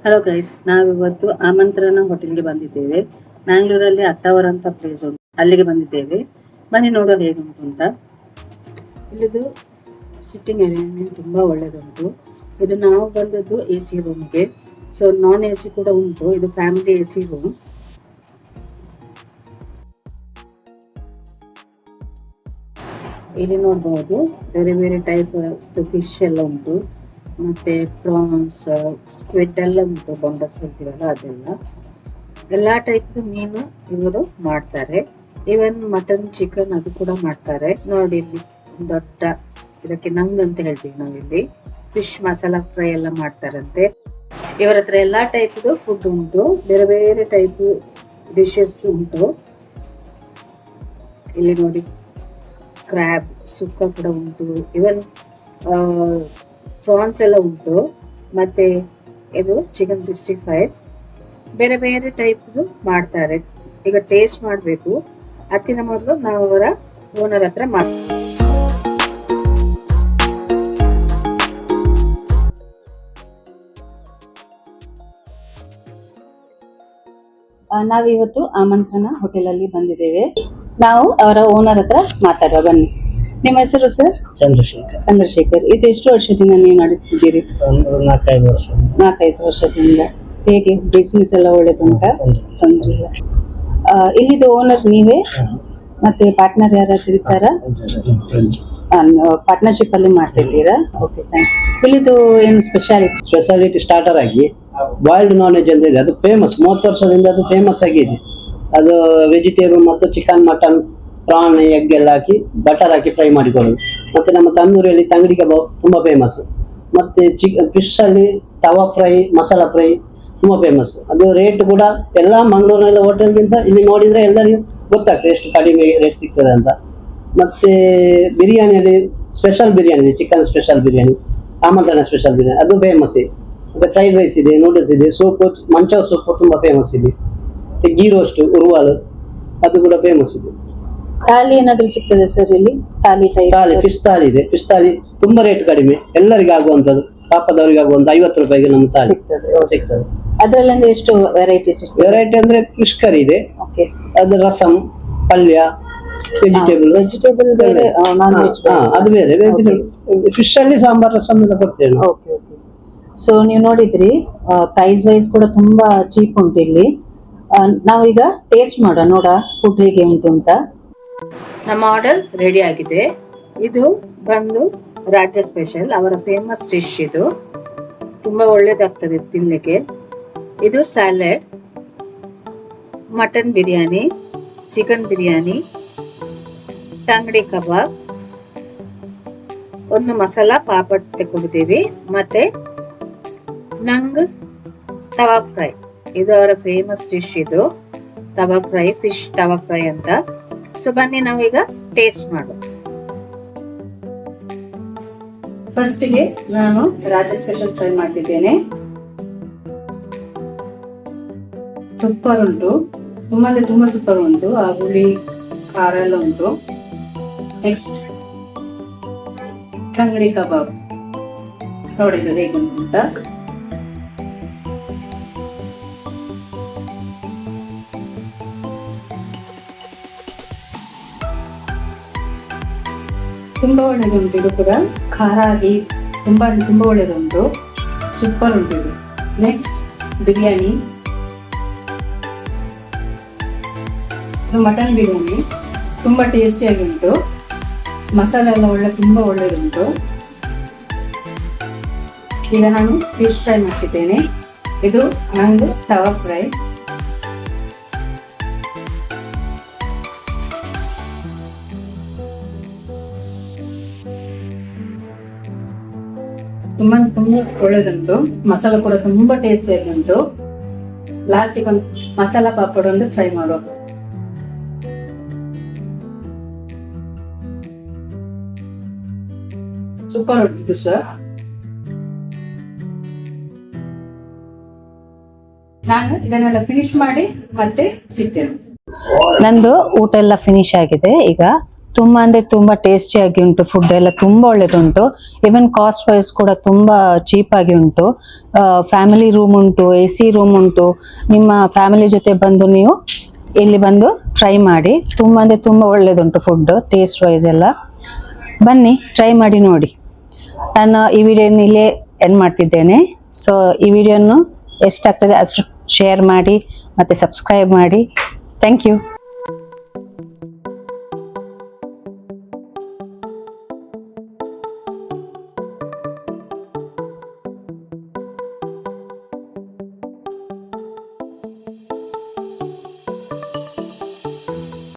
Hello guys, ನಾವಿವತ್ತು ಆಮಂತ್ರಣ ಹೋಟೆಲ್ಗೆ ಬಂದಿದ್ದೇವೆ. ಮ್ಯಾಂಗ್ಳೂರಲ್ಲಿ ಅತ್ತಾವರ ಅಂತ ಪ್ಲೇಸ್ ಉಂಟು, ಅಲ್ಲಿಗೆ ಬಂದಿದ್ದೇವೆ. ಬನ್ನಿ ನೋಡುವ ಹೇಗುಂಟು ಅಂತ. ಇಲ್ಲಿದು ಸಿಟ್ಟಿಂಗ್ ಅರೇಂಜ್ಮೆಂಟ್ ತುಂಬಾ ಒಳ್ಳೆದುಂಟು. ಇದು ನಾವು ಬಂದದ್ದು AC ರೂಮ್ಗೆ, ಸೊ ನಾನ್ AC ಕೂಡ ಉಂಟು. ಇದು ಫ್ಯಾಮಿಲಿ AC ರೂಮ್. ಇಲ್ಲಿ ನೋಡಬಹುದು ಬೇರೆ ಬೇರೆ ಟೈಪ್ ಫಿಶ್ ಎಲ್ಲ ಉಂಟು, ಮತ್ತೆ ಪ್ರಾನ್ಸ್, ಸ್ಕ್ವಿಡ್ ಎಲ್ಲ ಉಂಟು. ಬೊಂಡಸ್ ಹೇಳ್ತೀವಲ್ಲ ಅದೆಲ್ಲ, ಎಲ್ಲಾ ಟೈಪ್ ಮೀನು ಇವರು ಮಾಡ್ತಾರೆ. ಈವನ್ ಮಟನ್, ಚಿಕನ್ ಅದು ಕೂಡ ಮಾಡ್ತಾರೆ. ನೋಡಿ ಇಲ್ಲಿ ದೊಡ್ಡ, ಇದಕ್ಕೆ ನಂಗ್ ಅಂತ ಹೇಳ್ತೀವಿ ನಾವಿಲ್ಲಿ. ಫಿಶ್ ಮಸಾಲಾ ಫ್ರೈ ಎಲ್ಲ ಮಾಡ್ತಾರಂತೆ. ಇವರ ಹತ್ರ ಎಲ್ಲಾ ಟೈಪ್ ಫುಡ್ ಉಂಟು, ಬೇರೆ ಬೇರೆ ಟೈಪ್ ಡಿಶಸ್ ಉಂಟು. ಇಲ್ಲಿ ನೋಡಿ ಕ್ರ್ಯಾಬ್ ಸುಕ್ಕ ಕೂಡ ಉಂಟು, ಇವನ್ ಪ್ರಾನ್ಸ್ ಎಲ್ಲ ಉಂಟು, ಮತ್ತೆ ಇದು ಚಿಕನ್ 65. ಬೇರೆ ಬೇರೆ ಟೈಪ್ ಮಾಡ್ತಾರೆ. ಈಗ ಟೇಸ್ಟ್ ಮಾಡಬೇಕು. ಅದಕ್ಕಿಂತ ಮೊದಲು ನಾವು ಅವರ ಓನರ್ ಹತ್ರ ನಾವಿವತ್ತು ಆಮಂತ್ರಣ ಹೋಟೆಲ್ ಅಲ್ಲಿ ಬಂದಿದ್ದೇವೆ. ನಾವು ಅವರ ಓನರ್ ಹತ್ರ ಮಾತಾಡುವ, ಬನ್ನಿ. ನಿಮ್ಮ ಹೆಸರು ಸರ್? ಚಂದ್ರಶೇಖರ್. ಇದು ಎಷ್ಟು ವರ್ಷದಿಂದ ನೀವು ನಡೆಸ್ತಿದ್ದೀರಿ? 4-5 ವರ್ಷದಿಂದ. ಹೇಗೆ ಬಿಸ್ನೆಸ್ ಎಲ್ಲ ಒಳ್ಳೇದುಂಟಾ? ತೊಂದ್ರೆ ಇಲ್ಲ. ಇಲ್ಲಿದು ಓನರ್ ನೀವೇ? ಮತ್ತೆ ಪಾರ್ಟ್ನರ್ ಯಾರಾದ್ರೂ ಇರ್ತಾರಾ? ಪಾರ್ಟ್ನರ್ಶಿಪ್ ಅಲ್ಲಿ ಮಾಡ್ತಿದ್ದೀರಾ? ಓಕೆ, ಇಲ್ಲಿದು ಏನು ಸ್ಪೆಷಾಲಿಟಿ ಸ್ಟಾರ್ಟರ್ ಆಗಿ ಬಾಯ್ಲ್ಡ್ ನಾನ್ ವೆಜ್ ಅಂತ ಇದೆ. ಅದು ಫೇಮಸ್, 30 ವರ್ಷದಿಂದ ಅದು ಫೇಮಸ್ ಆಗಿದೆ. ಅದು ವೆಜಿಟೇಬಲ್ ಮತ್ತು ಚಿಕನ್, ಮಟನ್, ಪ್ರಾನ್, ಎಗ್ ಎಲ್ಲ ಹಾಕಿ ಬಟರ್ ಹಾಕಿ ಫ್ರೈ ಮಾಡಿಕೊಳ್ಳೋದು. ಮತ್ತೆ ನಮ್ಮ ತಂದೂರಿಯಲ್ಲಿ ತಂಗಡಿ ಕಬಾಬ್ ತುಂಬಾ ಫೇಮಸ್. ಮತ್ತೆ ಫಿಶ್ ಅಲ್ಲಿ ತವಾ ಫ್ರೈ, ಮಸಾಲಾ ಫ್ರೈ ತುಂಬಾ ಫೇಮಸ್. ಅದು ರೇಟ್ ಕೂಡ ಎಲ್ಲ ಮಂಗಳೂರಿನ ಹೋಟೆಲ್ಗಿಂತ ಇಲ್ಲಿ ನೋಡಿದ್ರೆ ಎಲ್ಲರಿಗೂ ಗೊತ್ತಾಗ್ತದೆ ಎಷ್ಟು ಕಡಿಮೆ ರೇಟ್ ಸಿಗ್ತದೆ ಅಂತ. ಮತ್ತೆ ಬಿರಿಯಾನಿಯಲ್ಲಿ special biryani, chicken special biryani, Amantrana special biryani ಅದು ಫೇಮಸ್. ಮತ್ತೆ ಫ್ರೈಡ್ ರೈಸ್ ಇದೆ, ನೂಡಲ್ಸ್ ಇದೆ, ಸೂಪ್, ಮಂಚ ಸೂಪ್ ತುಂಬಾ ಫೇಮಸ್ ಇದೆ. ಮತ್ತೆ ಗೀ ರೋಸ್ಟ್, ಉರುವಾಲ್ ಅದು ಕೂಡ ಫೇಮಸ್ ಇದೆ. ಥಾಲಿ ಏನಾದ್ರೂ ಸಿಗ್ತದೆ ಸರ್ ಇಲ್ಲಿ? ಥಾಲಿ ಫಿಶ್ ಥಾಲಿ ಇದೆ. ಫಿಶ್ ಥಾಲಿ ತುಂಬಾ ರೇಟ್ ಕಡಿಮೆ, ಎಲ್ಲರಿಗೆ ಆಗುವಂತದ್ದು, ಪಾಪದವರಿಗೆ ಆಗುವಂತ 50 ರೂಪಾಯಿಗೆ ನಮ್ಮ ಥಾಲಿ ಸಿಗ್ತದೆ. ಅದರಲ್ಲಿ ಎಷ್ಟು ವೆರೈಟೀಸ್? ವೆರೈಟಿ ಅಂದ್ರೆ ಫಿಶ್ ಕರಿ ಇದೆ, ಅದು ರಸಂ, ಪಲ್ಯ, ವೆಜಿಟೇಬಲ್ ಬೇರೆ, ನಾನ್ ವೆಜ್ ಅದು ಬೇರೆ. ವೆಜಿಟೇಬಲ್ ಫಿಶ್ ಅಲ್ಲಿ ಸಾಂಬಾರ್, ರಸಂ ಎಲ್ಲ ಕೊಡ್ತೇವೆ ನಾವು. ಸೊ ನೀವು ನೋಡಿದ್ರಿ, ಪ್ರೈಸ್ ವೈಸ್ ಕೂಡ ತುಂಬಾ ಚೀಪ್ ಉಂಟು ಇಲ್ಲಿ. ನಾವೀಗ ಟೇಸ್ಟ್ ಮಾಡೋಣ, ನೋಡ ಫುಡ್ ಹೇಗೆ ಉಂಟು ಅಂತ. ನಮ್ಮ ಆರ್ಡರ್ ರೆಡಿ ಆಗಿದೆ. ಇದು ಬಂದು ರಾಜ್ಯ ಸ್ಪೆಷಲ್, ಅವರ ಫೇಮಸ್ ಡಿಶ್. ಇದು ತುಂಬಾ ಒಳ್ಳೇದಾಗ್ತದೆ ತಿನ್ಲಿಕ್ಕೆ. ಇದು salad, mutton biryani, chicken biryani, tangdi kabab, ಒಂದು ಮಸಾಲಾ ಪಾಪಡ್ ತಗೊಂಡಿದ್ದೀವಿ, ಮತ್ತೆ ನಂಗ್ ತವಾ ಫ್ರೈ. ಇದು ಅವರ ಫೇಮಸ್ ಡಿಶ್. ಇದು ತವಾ ಫ್ರೈ, ಫಿಶ್ ತವಾ ಫ್ರೈ ಅಂತ. ಸೊ ಬನ್ನಿ ನಾವೀಗ ಟೇಸ್ಟ್ ಮಾಡೋಣ. ಫಸ್ಟ್ಗೆ ನಾನು ರಾಜ್ಯ ಸ್ಪೆಷಲ್ ಟ್ರೈ ಮಾಡ್ತಿದ್ದೇನೆ. ಸೂಪರ್ ಉಂಟು, ತುಂಬಾ ಅಂದ್ರೆ ತುಂಬಾ ಸೂಪರ್ ಉಂಟು. ಆ ಹುಳಿ ಖಾರ ಎಲ್ಲ ಉಂಟು. ನೆಕ್ಸ್ಟ್ ತಂಗಡಿ ಕಬಾಬ್ ನೋಡಿದ್ದು ಹೇಗುಂಟು ಅಂತ. ತುಂಬಾ ಒಳ್ಳೆದುಂಟು. ಇದು ಕೂಡ ಖಾರ ಆಗಿ ತುಂಬಾ ತುಂಬಾ ಒಳ್ಳೆದುಂಟು, ಸೂಪರ್ ಉಂಟು ಇದು. ನೆಕ್ಸ್ಟ್ ಬಿರಿಯಾನಿ, ಮಟನ್ ಬಿರಿಯಾನಿ ತುಂಬಾ ಟೇಸ್ಟಿಯಾಗಿ ಉಂಟು. ಮಸಾಲೆ ಎಲ್ಲ ತುಂಬಾ ಒಳ್ಳೆದುಂಟು. ಈಗ ನಾನು ಫಿಶ್ ಫ್ರೈ ಮಾಡ್ತಿದ್ದೇನೆ. ಇದು ನಂದು ತವಾ ಫ್ರೈ. ತುಂಬಾ ಒಳ್ಳೆದುಂಟು. ಮಸಾಲ ಕೂಡ ತುಂಬಾ ಟೇಸ್ಟಿಯಾಗಿ ಉಂಟು. ಲಾಸ್ಟಿಗೆ ಒಂದು ಮಸಾಲಾ ಪಾಪಡ್ ಒಂದು ಫ್ರೈ ಮಾಡುವ. ಸೂಪರ್ ಉಂಟು ಸರ್. ನಾನು ಇದನ್ನೆಲ್ಲ ಫಿನಿಶ್ ಮಾಡಿ ಮತ್ತೆ ಸಿಗ್ತೇನೆ. ನಂದು ಊಟ ಎಲ್ಲ ಫಿನಿಶ್ ಆಗಿದೆ. ಈಗ ತುಂಬ ಅಂದರೆ ತುಂಬ ಟೇಸ್ಟಿಯಾಗಿ ಉಂಟು. ಫುಡ್ ಎಲ್ಲ ತುಂಬ ಒಳ್ಳೆದುಂಟು. ಈವನ್ ಕಾಸ್ಟ್ ವೈಸ್ ಕೂಡ ತುಂಬ ಚೀಪಾಗಿ ಉಂಟು. ಫ್ಯಾಮಿಲಿ ರೂಮ್ ಉಂಟು, AC ರೂಮ್ ಉಂಟು. ನಿಮ್ಮ ಫ್ಯಾಮಿಲಿ ಜೊತೆ ಬಂದು ನೀವು ಇಲ್ಲಿ ಬಂದು ಟ್ರೈ ಮಾಡಿ. ತುಂಬ ಅಂದರೆ ತುಂಬ ಒಳ್ಳೆದುಂಟು ಫುಡ್, ಟೇಸ್ಟ್ ವೈಸ್ ಎಲ್ಲ. ಬನ್ನಿ ಟ್ರೈ ಮಾಡಿ ನೋಡಿ. ನಾನು ಈ ವಿಡಿಯೋನ ಇಲ್ಲೇ ಎಂಡ್ ಮಾಡ್ತಿದ್ದೇನೆ. ಸೊ ಈ ವಿಡಿಯೋನು ಎಷ್ಟಾಗ್ತದೆ ಅಷ್ಟು ಶೇರ್ ಮಾಡಿ ಮತ್ತು ಸಬ್ಸ್ಕ್ರೈಬ್ ಮಾಡಿ. Thank you.